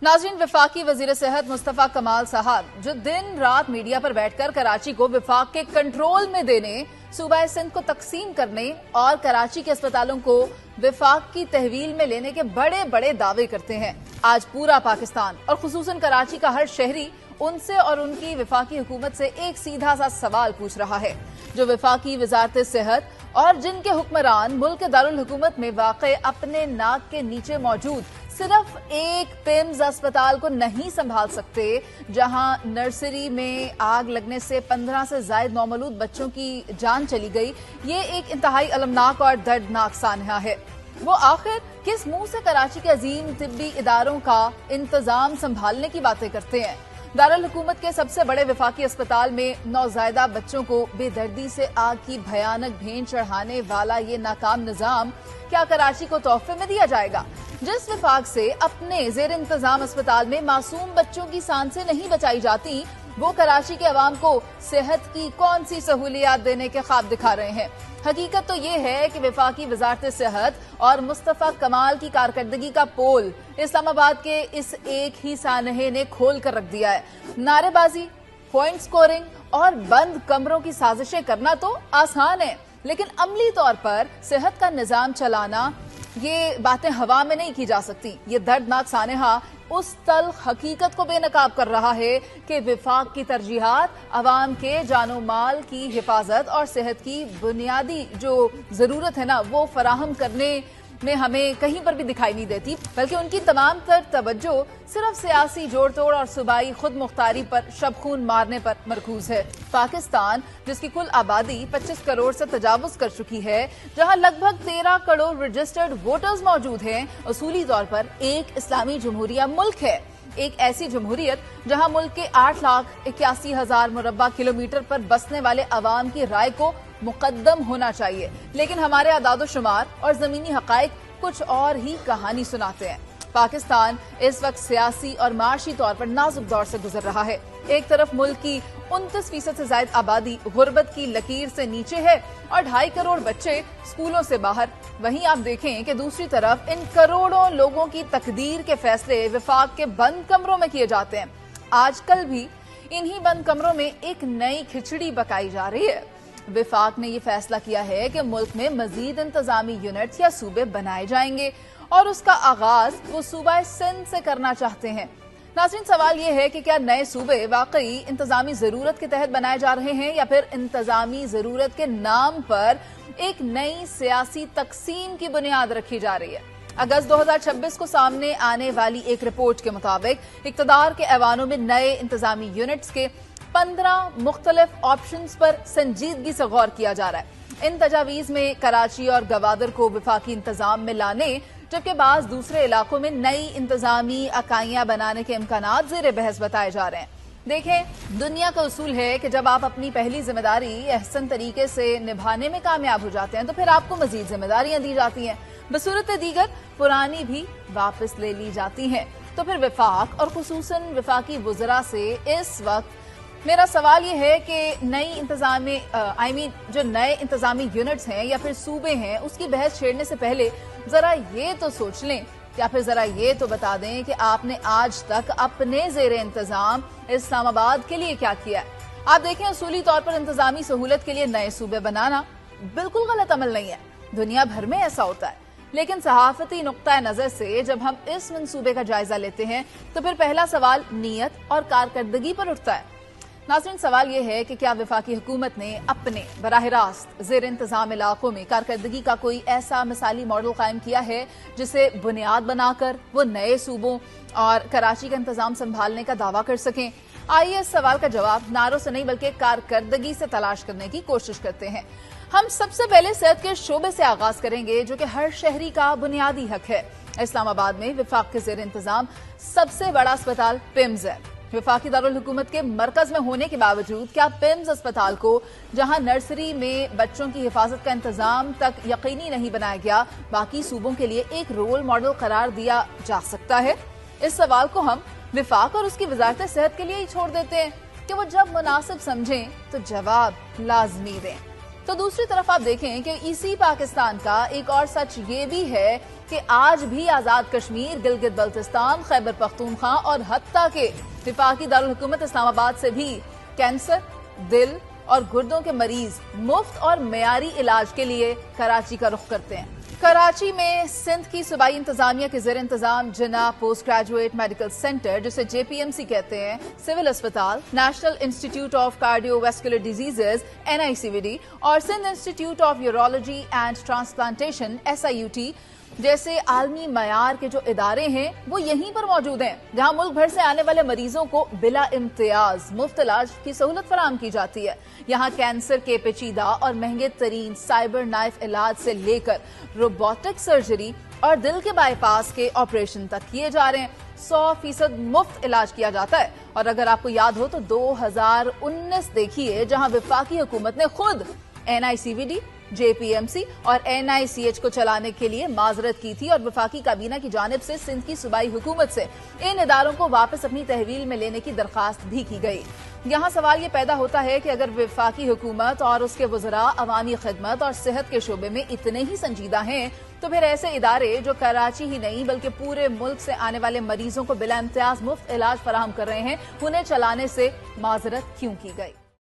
नाज़रीन, वफाकी वजीर सेहत मुस्तफा कमाल साहब जो दिन रात मीडिया पर बैठकर कराची को वफाक के कंट्रोल में देने, सूबा सिंध को तकसीम करने और कराची के अस्पतालों को वफाक की तहवील में लेने के बड़े बड़े दावे करते हैं। आज पूरा पाकिस्तान और खुसूसन कराची का हर शहरी उनसे और उनकी वफाकी हुकूमत से एक सीधा सा सवाल पूछ रहा है। जो वफाकी वजारत सेहत और जिनके हुक्मरान मुल्क के दारुल हुकूमत में वाक़े अपने नाक के नीचे मौजूद सिर्फ एक पिम्स अस्पताल को नहीं संभाल सकते, जहां नर्सरी में आग लगने से 15 से ज्यादा नौमौलूद बच्चों की जान चली गई, ये एक इंतहाई अलमनाक और दर्दनाक सानहा है। वो आखिर किस मुंह से कराची के अजीम तिब्बी इदारों का इंतजाम संभालने की बातें करते हैं। दारुल हुकूमत के सबसे बड़े वफाकी अस्पताल में नौज़ायदा बच्चों को बेदर्दी से आग की भयानक भेंट चढ़ाने वाला ये नाकाम निजाम क्या कराची को तोहफे में दिया जाएगा? जिस विफाक से अपने जेर इंतजाम अस्पताल में मासूम बच्चों की सांसें नहीं बचाई जाती, वो कराची के अवाम को सेहत की कौन सी सहूलियात देने के ख्वाब दिखा रहे हैं। हकीकत तो ये है कि वफाकी वजारत सेहत और मुस्तफा कमाल की कारकर्दगी का पोल इस्लामाबाद के इस एक ही सानहे ने खोल कर रख दिया है। नारेबाजी, पॉइंट स्कोरिंग और बंद कमरों की साजिशें करना तो आसान है, लेकिन अमली तौर पर सेहत का निजाम चलाना, ये बातें हवा में नहीं की जा सकती। ये दर्दनाक सानहा उस तल्ख हकीकत को बेनकाब कर रहा है कि विफाक की तरजीहात अवाम के जानो माल की हिफाजत और सेहत की बुनियादी जो जरूरत है ना, वो फराहम करने में हमें कहीं पर भी दिखाई नहीं देती, बल्कि उनकी तमाम तर तवज्जो सिर्फ सियासी जोड़ तोड़ और सूबाई खुद मुख्तारी पर शबखून मारने पर मरकूज है। पाकिस्तान, जिसकी कुल आबादी 25 करोड़ से तजावुज कर चुकी है, जहां लगभग 13 करोड़ रजिस्टर्ड वोटर्स मौजूद हैं, उसूली तौर पर एक इस्लामी जमहूरिया मुल्क है। एक ऐसी जमहूरियत जहां मुल्क के 8,81,000 मुरब्बा किलोमीटर पर बसने वाले अवाम की राय को मुकद्दम होना चाहिए, लेकिन हमारे अदाद-ओ-शुमार और जमीनी हकायक कुछ और ही कहानी सुनाते हैं। पाकिस्तान इस वक्त सियासी और माशी तौर पर नाजुक दौर से गुजर रहा है। एक तरफ मुल्क की 29% से ज्यादा आबादी गुर्बत की लकीर से नीचे है और 2.5 करोड़ बच्चे स्कूलों से बाहर। वहीं आप देखें कि दूसरी तरफ इन करोड़ों लोगों की तकदीर के फैसले विफाक के बंद कमरों में किए जाते हैं। आजकल भी इन्हीं बंद कमरों में एक नई खिचड़ी पकाई जा रही है। विफाक ने यह फैसला किया है कि मुल्क में मजीद इंतजामी यूनिट्स या सूबे बनाए जाएंगे और उसका आगाज वो सूबा सिंध से करना चाहते हैं। नाज़रीन, सवाल ये है कि क्या नए सूबे वाकई इंतजामी जरूरत के तहत बनाए जा रहे हैं या फिर इंतजामी जरूरत के नाम पर एक नई सियासी तकसीम की बुनियाद रखी जा रही है। अगस्त 2026 को सामने आने वाली एक रिपोर्ट के मुताबिक इक्तदार के ऐवानों में नए इंतजामी यूनिट्स के 15 मुख्तलिफ ऑप्शंस पर संजीदगी से गौर किया जा रहा है। इन तजावीज में कराची और गवादर को विफाकी इंतजाम में लाने, जबकि बाज दूसरे इलाकों में नई इंतजामी इकाइयां बनाने के इम्कानात ज़ेर बहस बताए जा रहे हैं। देखें, दुनिया का उसूल है कि जब आप अपनी पहली जिम्मेदारी अहसन तरीके से निभाने में कामयाब हो जाते हैं तो फिर आपको मजीद जिम्मेदारियां दी जाती हैं। बसूरत दीगर पुरानी भी वापस ले ली जाती हैं। तो फिर विफाक और खुसूसन विफाकी वुज़रा से इस वक्त मेरा सवाल ये है कि नई इंतजामी जो नए इंतजामी यूनिट्स हैं या फिर सूबे हैं, उसकी बहस छेड़ने से पहले जरा ये तो सोच लें या फिर जरा ये तो बता दें कि आपने आज तक अपने जेर इंतजाम इस्लामाबाद के लिए क्या किया है। आप देखें, उसूली तौर पर इंतजामी सहूलत के लिए नए सूबे बनाना बिल्कुल गलत अमल नहीं है, दुनिया भर में ऐसा होता है। लेकिन सहाफती नुक्ता नजर से जब हम इस मंसूबे का जायजा लेते हैं तो फिर पहला सवाल नीयत और कारकर्दगी पर उठता है। नाज़रीन, सवाल यह है कि क्या वफाकी हुकूमत ने अपने बराह रास्त ज़ेर इंतजाम इलाकों में कारकर्दगी का कोई ऐसा मिसाली मॉडल कायम किया है जिसे बुनियाद बनाकर वो नए सूबों और कराची का इंतजाम संभालने का दावा कर सकें? आइए इस सवाल का जवाब नारों से नहीं बल्कि कारकर्दगी से तलाश करने की कोशिश करते हैं। हम सबसे पहले सेहत के शोबे से आगाज करेंगे, जो कि हर शहरी का बुनियादी हक है। इस्लामाबाद में विफाक के ज़ेर इंतजाम सबसे बड़ा अस्पताल पिम्स है। वफाकी दारुल हुकूमत के मरकज में होने के बावजूद क्या पिम्स अस्पताल को, जहां नर्सरी में बच्चों की हिफाजत का इंतजाम तक यकीनी नहीं बनाया गया, बाकी सूबों के लिए एक रोल मॉडल करार दिया जा सकता है? इस सवाल को हम विफाक और उसकी वजारत सेहत के लिए ही छोड़ देते हैं कि वो जब मुनासिब समझें तो जवाब लाजमी दें। तो दूसरी तरफ आप देखें कि इसी पाकिस्तान का एक और सच ये भी है कि आज भी आजाद कश्मीर, गिलगित बल्तिस्तान, खैबर पख्तूनख्वा और हत्ता के वफाकी दारुल हुकूमत इस्लामाबाद से भी कैंसर, दिल और गुर्दों के मरीज मुफ्त और मेयारी इलाज के लिए कराची का रुख करते हैं। कराची में सिंध की सूबाई इंतजामिया के ज़ेर इंतजाम Jinnah post graduate medical centre, जिसे JPMC कहते हैं, सिविल अस्पताल, national institute of cardiovascular diseases NICVD और Sindh institute of urology and transplantation SIUT जैसे आलमी मयार के जो इदारे हैं वो यहीं पर मौजूद हैं, जहां मुल्क भर से आने वाले मरीजों को बिला इम्तियाज मुफ्त इलाज की सहूलत फराहम की जाती है। यहाँ कैंसर के पेचीदा और महंगे तरीन साइबर नाइफ इलाज से लेकर रोबोटिक सर्जरी और दिल के बाईपास के ऑपरेशन तक किए जा रहे हैं। 100% मुफ्त इलाज किया जाता है। और अगर आपको याद हो तो 2019 देखिए, जहां वफाकी हुकूमत ने खुद NICVD, JPMC और NICH को चलाने के लिए माजरत की थी और वफाकी काबीना की जानिब से सिंध की सूबाई हुकूमत से इन इदारों को वापस अपनी तहवील में लेने की दरखास्त भी की गई। यहाँ सवाल ये पैदा होता है कि अगर वफाकी हुकूमत और उसके वज़रा अवामी खिदमत और सेहत के शोबे में इतने ही संजीदा हैं, तो फिर ऐसे इदारे जो कराची ही नहीं बल्कि पूरे मुल्क से आने वाले मरीजों को बिला इम्तियाज मुफ्त इलाज फराहम कर रहे हैं, उन्हें चलाने से माजरत क्यों की गई।